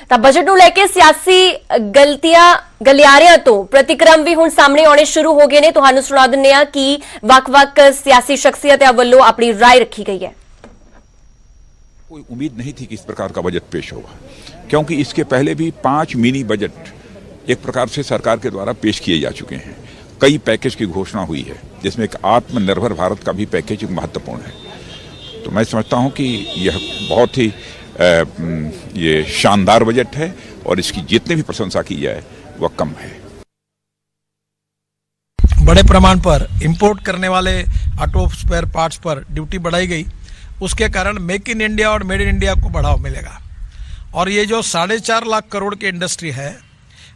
ਤਾਂ ਬਜਟ ਨੂੰ ਲੈ ਕੇ ਸਿਆਸੀ ਗਲਿਆਰਿਆਂ ਤੋਂ ਪ੍ਰਤੀਕਰਮ ਵੀ ਹੁਣ ਸਾਹਮਣੇ ਆਉਣੇ ਸ਼ੁਰੂ ਹੋ ਗਏ ਨੇ। ਤੁਹਾਨੂੰ ਸੁਣਾ ਦਿੰਨੇ ਆ ਕਿ ਵੱਖ-ਵੱਖ सियासी शख्सियतें ਵੱਲੋਂ अपनी राय रखी गई है। कोई उम्मीद नहीं थी कि इस प्रकार का बजट पेश होगा, क्योंकि इसके पहले भी 5 मिनी बजट एक प्रकार से सरकार के द्वारा पेश किए जा चुके हैं। कई पैकेज की घोषणा हुई है, जिसमें एक आत्मनिर्भर भारत का भी पैकेज महत्वपूर्ण है। तो मैं समझता हूं कि यह बहुत ही ये शानदार बजट है और इसकी जितनी भी प्रशंसा की जाए वह कम है। बड़े प्रमाण पर इंपोर्ट करने वाले ऑटो स्पेयर पार्ट्स पर ड्यूटी बढ़ाई गई, उसके कारण मेक इन इंडिया और मेड इन इंडिया को बढ़ावा मिलेगा। और ये जो 4.5 लाख करोड़ की इंडस्ट्री है,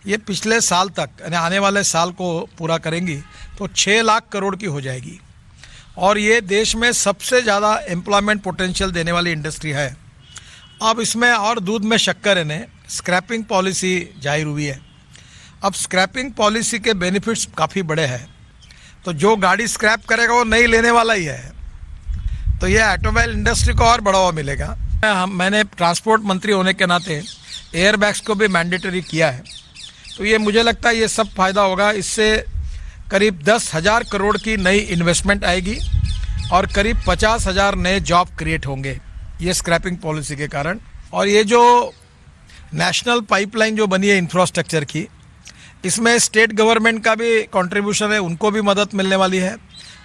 ये पिछले साल तक यानी आने वाले साल को पूरा करेंगी तो 6 लाख करोड़ की हो जाएगी। और ये देश में सबसे ज़्यादा एम्प्लॉयमेंट पोटेंशियल देने वाली इंडस्ट्री है। अब इसमें और दूध में शक्कर है, स्क्रैपिंग पॉलिसी जाहिर हुई है। अब स्क्रैपिंग पॉलिसी के बेनिफिट्स काफ़ी बड़े हैं। तो जो गाड़ी स्क्रैप करेगा वो नई लेने वाला ही है, तो ये ऑटोमोबाइल इंडस्ट्री को और बढ़ावा मिलेगा। मैंने ट्रांसपोर्ट मंत्री होने के नाते एयर बैग्स को भी मैंडेटरी किया है, तो ये मुझे लगता है ये सब फायदा होगा। इससे करीब 10,000 करोड़ की नई इन्वेस्टमेंट आएगी और करीब 50,000 नए जॉब क्रिएट होंगे ये स्क्रैपिंग पॉलिसी के कारण। और ये जो नेशनल पाइपलाइन जो बनी है इंफ्रास्ट्रक्चर की, इसमें स्टेट गवर्नमेंट का भी कंट्रीब्यूशन है, उनको भी मदद मिलने वाली है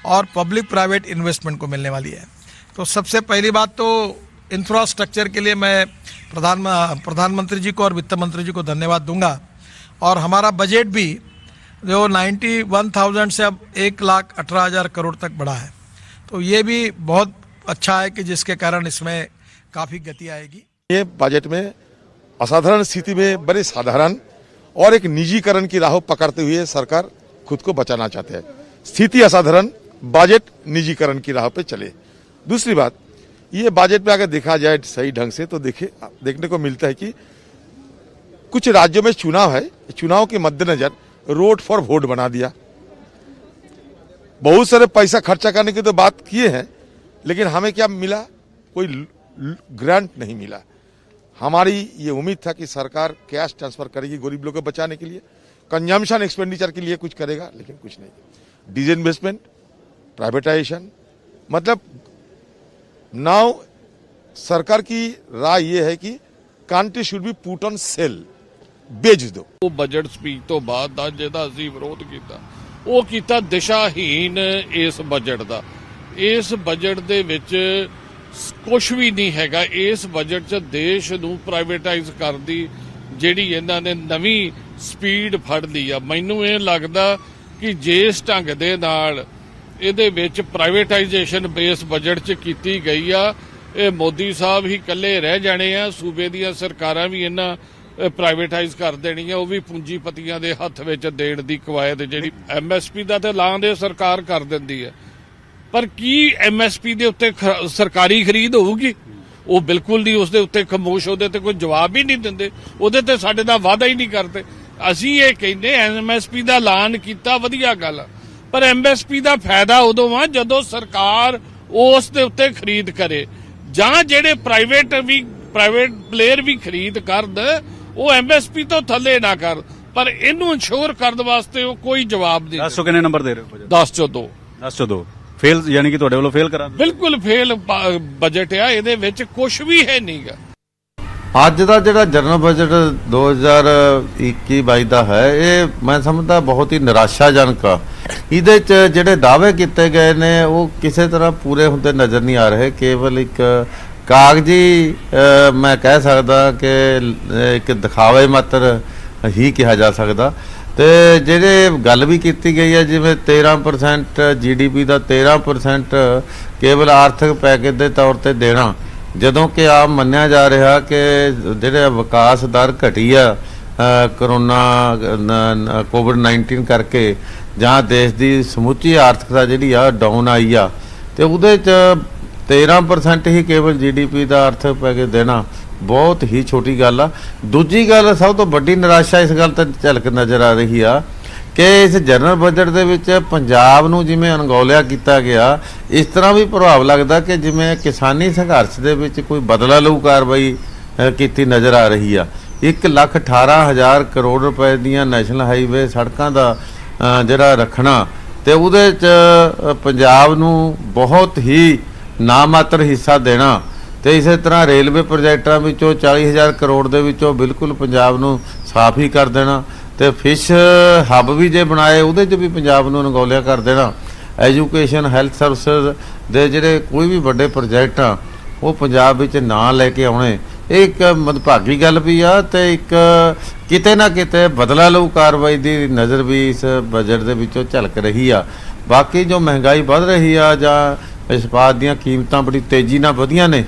और पब्लिक प्राइवेट इन्वेस्टमेंट को मिलने वाली है। तो सबसे पहली बात तो इंफ्रास्ट्रक्चर के लिए मैं प्रधानमंत्री जी को और वित्त मंत्री जी को धन्यवाद दूंगा। और हमारा बजट भी जो 91,000 से अब 1,18,000 करोड़ तक बढ़ा है, तो ये भी बहुत अच्छा है कि जिसके कारण इसमें काफ़ी गति आएगी। ये बजट में असाधारण स्थिति में बड़े साधारण और एक निजीकरण की राह पकड़ते हुए सरकार खुद को बचाना चाहते हैं। स्थिति असाधारण, बजट निजीकरण की राह पे चले। दूसरी बात, ये बजट में अगर देखा जाए सही ढंग से तो देखने को मिलता है कि कुछ राज्यों में चुनाव है, चुनाव के मद्देनजर रोड फॉर वोट बना दिया। बहुत सारे पैसा खर्चा करने की तो बात किए हैं, लेकिन हमें क्या मिला? कोई ग्रांट नहीं मिला। हमारी ये उम्मीद था कि सरकार कैश ट्रांसफर करेगी गरीब लोगों को बचाने के लिए, कंजम्पशन एक्सपेंडिचर के लिए कुछ करेगा, लेकिन कुछ नहीं। डिसइन्वेस्टमेंट, प्राइवेटाइजेशन, मतलब नाउ सरकार की राय ये है कि country should be put on sale, बेच दो। ਉਹ ਬਜਟ ਸਪੀਚ ਤੋਂ ਬਾਅਦ ਦਾ ਜਿਹਦਾ ਅਸੀਂ ਵਿਰੋਧ ਕੀਤਾ, ਉਹ ਕੀਤਾ ਦਿਸ਼ਾਹੀਨ ਇਸ ਬਜਟ ਦਾ। ਇਸ ਬਜਟ ਦੇ ਵਿੱਚ ਕੁਝ ਵੀ ਨਹੀਂ ਹੈਗਾ। ਇਸ ਬਜਟ 'ਚ ਦੇਸ਼ ਨੂੰ ਪ੍ਰਾਈਵੇਟਾਈਜ਼ ਕਰਨ ਦੀ ਜਿਹੜੀ ਇਹਨਾਂ ਨੇ ਨਵੀਂ ਸਪੀਡ ਫੜ ਲਈ ਆ। ਮੈਨੂੰ ਇਹ ਲੱਗਦਾ ਕਿ ਜਿਸ ਢੰਗ ਦੇ ਨਾਲ ਇਹਦੇ ਵਿੱਚ ਪ੍ਰਾਈਵੇਟਾਈਜੇਸ਼ਨ ਬੇਸ ਬਜਟ 'ਚ ਕੀਤੀ ਗਈ ਆ, ਇਹ ਮੋਦੀ ਸਾਹਿਬ ਹੀ ਇਕੱਲੇ ਰਹਿ ਜਾਣੇ ਆ। ਸੂਬੇ ਦੀਆਂ ਸਰਕਾਰਾਂ ਵੀ ਇਹਨਾਂ ਪ੍ਰਾਈਵੇਟਾਈਜ਼ ਕਰ ਦੇਣੀ ਆ, ਉਹ ਵੀ ਪੂੰਜੀਪਤੀਆਂ ਦੇ ਹੱਥ ਵਿੱਚ ਦੇਣ ਦੀ ਕਵਾਇਦ ਜਿਹੜੀ MSP ਦਾ ਤੇ ਐਲਾਨ ਦੇ ਸਰਕਾਰ ਕਰ ਦਿੰਦੀ ਹੈ। ਪਰ ਕੀ MSP ਦੇ ਉੱਤੇ ਸਰਕਾਰੀ ਖਰੀਦ ਹੋਊਗੀ? ਉਹ ਬਿਲਕੁਲ ਨਹੀਂ। ਉਸ ਦੇ ਉੱਤੇ ਖਾਮੋਸ਼, ਉਹਦੇ ਤੇ ਕੋਈ ਜਵਾਬ ਹੀ ਨਹੀਂ ਦਿੰਦੇ, ਉਹਦੇ ਤੇ ਸਾਡੇ ਨਾਲ ਵਾਅਦਾ ਹੀ ਨਹੀਂ ਕਰਦੇ। ਅਸੀਂ ਇਹ ਕਹਿੰਦੇ MSP ਦਾ ਐਲਾਨ ਕੀਤਾ, ਵਧੀਆ ਗੱਲ, ਪਰ MSP ਦਾ ਫਾਇਦਾ ਉਦੋਂ ਆ ਜਦੋਂ ਸਰਕਾਰ ਉਸ ਦੇ ਉੱਤੇ ਖਰੀਦ ਕਰੇ, ਜਾਂ ਜਿਹੜੇ ਪ੍ਰਾਈਵੇਟ ਪਲੇਅਰ ਵੀ ਖਰੀਦ ਕਰਨ, ਉਹ MSP ਤੋਂ ਥੱਲੇ ਨਾ ਕਰ। ਪਰ ਇਹਨੂੰ ਇੰਸ਼ੋਰ ਕਰਨ ਵਾਸਤੇ ਉਹ ਕੋਈ ਜਵਾਬ ਨਹੀਂ। 10 ਕਿੰਨੇ ਨੰਬਰ ਦੇ ਰਹੇ ਹੋ? 10 ਚੋਂ 2। 10 ਚੋਂ 2 ਫੇਲ, ਯਾਨੀ ਕਿ ਤੁਹਾਡੇ ਵੱਲੋਂ ਫੇਲ ਕਰਾ? ਬਿਲਕੁਲ ਫੇਲ ਬਜਟ ਆ, ਇਹਦੇ ਵਿੱਚ ਕੁਝ ਵੀ ਹੈ ਨਹੀਂਗਾ। ਅੱਜ ਦਾ ਜਿਹੜਾ ਜਨਰਲ ਬਜਟ 2021-22 ਦਾ ਹੈ, ਇਹ ਮੈਂ ਸਮਝਦਾ ਬਹੁਤ ਹੀ ਨਿਰਾਸ਼ਾਜਨਕ ਆ। ਇਹਦੇ 'ਚ ਜਿਹੜੇ ਦਾਅਵੇ ਕੀਤੇ ਗਏ ਨੇ ਉਹ ਕਿਸੇ ਤਰ੍ਹਾਂ ਪੂਰੇ ਹੁੰਦੇ ਨਜ਼ਰ ਨਹੀਂ ਆ ਰਹੇ। ਕੇਵਲ ਇੱਕ ਕਾਗਜ਼ੀ ਮੈਂ ਕਹਿ ਸਕਦਾ ਕਿ ਇੱਕ ਦਿਖਾਵੇ ਮਾਤਰ ਹੀ ਕਿਹਾ ਜਾ ਸਕਦਾ। ਤੇ ਜਿਹੜੇ ਗੱਲ ਵੀ ਕੀਤੀ ਗਈ ਹੈ, ਜਿਵੇਂ 13% GDP ਦਾ 13% ਕੇਵਲ ਆਰਥਿਕ ਪੈਕੇਜ ਦੇ ਤੌਰ ਤੇ ਦੇਣਾ, ਜਦੋਂ ਕਿ ਆਪ ਮੰਨਿਆ ਜਾ ਰਿਹਾ ਕਿ ਜਿਹੜੇ ਵਿਕਾਸ ਦਰ ਘਟੀ ਆ ਕਰੋਨਾ COVID-19 ਕਰਕੇ, ਜਾਂ ਦੇਸ਼ ਦੀ ਸਮੁੱਚੀ ਆਰਥਿਕਤਾ ਜਿਹੜੀ ਆ ਡਾਊਨ ਆਈ ਆ, ਤੇ ਉਹਦੇ 'ਚ 13% ਹੀ ਕੇਵਲ GDP ਦਾ ਆਰਥਿਕ ਪੈਕੇਜ ਦੇਣਾ ਬਹੁਤ ਹੀ ਛੋਟੀ ਗੱਲ ਆ। ਦੂਜੀ ਗੱਲ, ਸਭ ਤੋਂ ਵੱਡੀ ਨਿਰਾਸ਼ਾ ਇਸ ਗੱਲ ਤੇ ਝਲਕ ਨਜ਼ਰ ਆ ਰਹੀ ਆ ਕਿ ਇਸ ਜਨਰਲ ਬਜਟ ਦੇ ਵਿੱਚ ਪੰਜਾਬ ਨੂੰ ਜਿਵੇਂ ਅਣਗੌਲਿਆ ਕੀਤਾ ਗਿਆ, ਇਸ ਤਰ੍ਹਾਂ ਵੀ ਪ੍ਰਭਾਵ ਲੱਗਦਾ ਕਿ ਜਿਵੇਂ ਕਿਸਾਨੀ ਸੰਘਰਸ਼ ਦੇ ਵਿੱਚ ਕੋਈ ਬਦਲਾ ਲਊ ਕਾਰਵਾਈ ਕੀਤੀ ਨਜ਼ਰ ਆ ਰਹੀ ਆ। 1,18,000 ਕਰੋੜ ਰੁਪਏ ਦੀਆਂ ਨੈਸ਼ਨਲ ਹਾਈਵੇ ਸੜਕਾਂ ਦਾ ਜਿਹੜਾ ਰੱਖਣਾ ਤੇ ਉਹਦੇ 'ਚ ਪੰਜਾਬ ਨੂੰ ਬਹੁਤ ਹੀ ਨਾਮਾਤਰ ਹਿੱਸਾ ਦੇਣਾ ਤੇ ਇਸੇ ਤਰ੍ਹਾਂ ਰੇਲਵੇ ਪ੍ਰੋਜੈਕਟਾਂ ਵਿੱਚੋਂ 40,000 ਕਰੋੜ ਦੇ ਵਿੱਚੋਂ ਬਿਲਕੁਲ ਪੰਜਾਬ ਨੂੰ ਸਾਫ਼ ਹੀ ਕਰ ਦੇਣਾ ਤੇ ਫਿਸ਼ ਹੱਬ ਵੀ ਜੇ ਬਣਾਏ ਉਹਦੇ 'ਚ ਵੀ ਪੰਜਾਬ ਨੂੰ ਅਣਗੌਲਿਆ ਕਰ ਦੇਣਾ। ਐਜੂਕੇਸ਼ਨ ਹੈਲਥ ਸਰਵਿਸਿਜ਼ ਦੇ ਜਿਹੜੇ ਕੋਈ ਵੀ ਵੱਡੇ ਪ੍ਰੋਜੈਕਟ ਆ ਉਹ ਪੰਜਾਬ ਵਿੱਚ ਨਾ ਲੈ ਕੇ ਆਉਣੇ, ਇਹ ਇੱਕ ਮੰਦਭਾਗੀ ਗੱਲ ਵੀ ਆ ਤੇ ਇੱਕ ਕਿਤੇ ਨਾ ਕਿਤੇ ਬਦਲਾ ਲਊ ਕਾਰਵਾਈ ਦੀ ਨਜ਼ਰ ਵੀ ਇਸ ਬਜਟ ਦੇ ਵਿੱਚੋਂ ਝਲਕ ਰਹੀ ਆ। ਬਾਕੀ ਜੋ ਮਹਿੰਗਾਈ ਵੱਧ ਰਹੀ ਆ ਜਾਂ ਇਸਪਾਤ ਦੀਆਂ ਕੀਮਤਾਂ ਬੜੀ ਤੇਜ਼ੀ ਨਾਲ ਵਧੀਆਂ ਨੇ,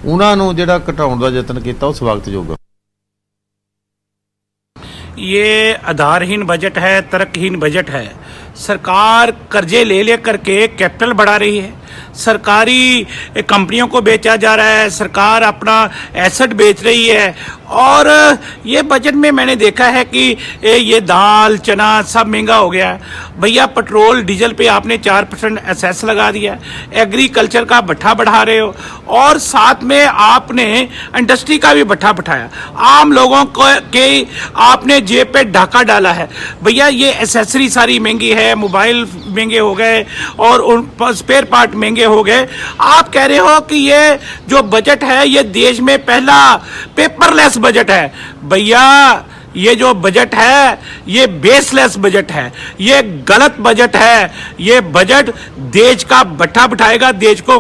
ਉਹਨਾਂ ਨੂੰ ਜਿਹੜਾ ਘਟਾਉਣ ਦਾ ਯਤਨ ਕੀਤਾ ਉਹ ਸਵਾਗਤਯੋਗ ਆ। ये आधारहीन बजट है, तर्कहीन बजट है। सरकार कर्जे ले करके कैपिटल बढ़ा रही है, सरकारी कंपनियों को बेचा जा रहा है, सरकार अपना एसेट बेच रही है। और ये बजट में मैंने देखा है कि ये दाल चना सब महंगा हो गया है। भैया पेट्रोल डीजल पे आपने 4% एसेस लगा दिया, एग्रीकल्चर का भट्ठा बढ़ा रहे हो और साथ में आपने इंडस्ट्री का भी भट्ठा बैठाया, आम लोगों को के आपने जेब पे ढाका डाला है। भैया ये एसेसरी सारी महंगी है, मोबाइल महंगे हो गए और उन स्पेयर पार्ट महंगे हो गए। आप कह रहे हो कि ये जो बजट है ये देश में पहला पेपरलेस बजट है। भैया ये जो बजट है ये बेसलेस बजट है, ये गलत बजट है। ये बजट देश का भट्ठा बिठाएगा, देश को